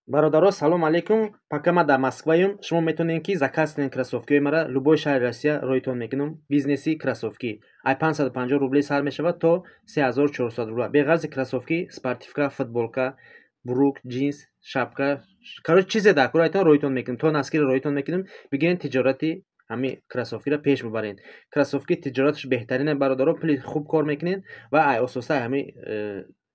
Бародаро, салом алейкум. Пока ма дар Москваем, шумо метавонед ки заказ кунед кроссовкиҳои мара любой шаҳри Россия роҳитон мекунам. Бизнеси кроссовки ай 550 рубли сар мешавад то 3400 рубли. Беғарзи кроссовки, спортивка, футболка, бурук, джинс, шапка, короче чизе дар кор роҳитон мекунам. То наскиро роҳитон мекунам. Бигирен тиҷорати ҳами кроссовкиро пеш бибарен. Кроссовки тиҷораташ беҳтарин бародаро, пули хуб кор мекунен ва ай ососа ҳами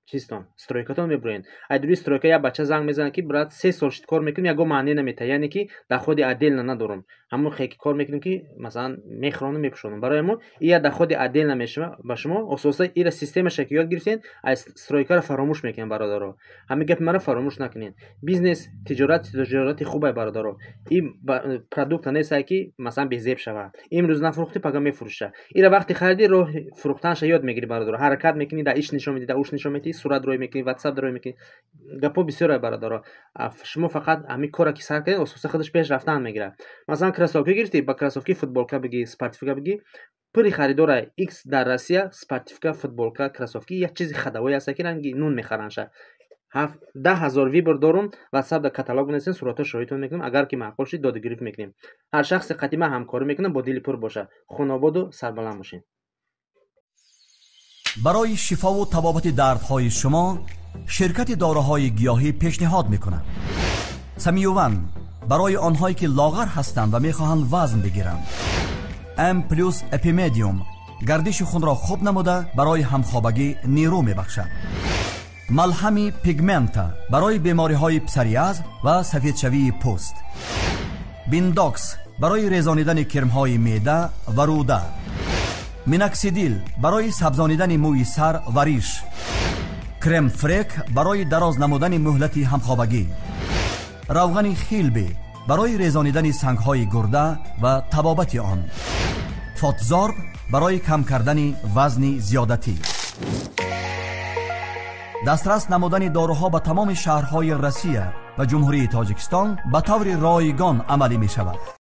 чистон стройкатон мебурен. Ай дури стройка я бача занг мезанад ки брат 3 сол шид кор мекунем, яго маъне намета, яъне ки доходи отдельно надорам. Ҳамон хеки кор мекунем ки масалан мехронам мепӯшонам. Барои мо ия доходи отдельно мешава ба шумо. Ососа ира системаша ки ёд гирифтен, ай стройкаро фаромӯш мекунем бародаро. Ҳами гапи мара фаромӯш накунед. Бизнес тиҷорати хуб ай бародаро. Ин продукт нест ки масалан безеб шава. Имрӯз нафурӯхти пага мефурӯша. Ира вақти хариди роҳи фурӯхтанша ёд мегири бародаро. Ҳаракат мекунӣ, да иш нишон медӣ, да уш нишон медӣ, сурат рой мекунӣ, WhatsApp рой мекунӣ. Гапо бисёр ай бародаро. Шумо фақат ҳами кора ки сар кардед, ососа худаш пеш рафтан мегирад. Масалан кроссовки гирифтӣ, ба кроссовки футболка биги, спортивка биги, пули харидор ай X дар Россия, спортивка, футболка, кроссовки як чизи хадавой аст ки ранги нун мехаранша. 10,000 вибр дорум, WhatsApp да каталог бинависем, суратош роҳитон мекунам. Агар ки маъқул шид доду гирифт мекунем. Ҳар шахси қадима ҳамкорӣ мекунам, бо дили пур боша. хунободу сарбаланд бошед. برای شفا و تبابت دردهای شما شرکت داروهای گیاهی پیشنهاد میکند. سمیوون برای آنهایی که لاغر هستند و میخواهند وزن بگیرند. ام پلوس اپیمدیوم گردش خون را خوب نموده برای همخوابگی نیرو میبخشد. ملحمی پیگمنتا برای بیماری های پسریاز و سفیدشوی پوست. بینداکس برای ریزانیدن کرم های معده و روده. میناکسیدیل برای سبزانیدن موی سر و ریش. کرم فریک برای دراز نمودن مهلت همخوابگی. روغن خیلبی برای ریزانیدن سنگهای گرده و تبابت آن. فاتزارب برای کم کردن وزن زیادتی. دسترس نمودن داروها به تمام شهرهای روسیه و جمهوری تاجیکستان به طور رایگان عملی می شود.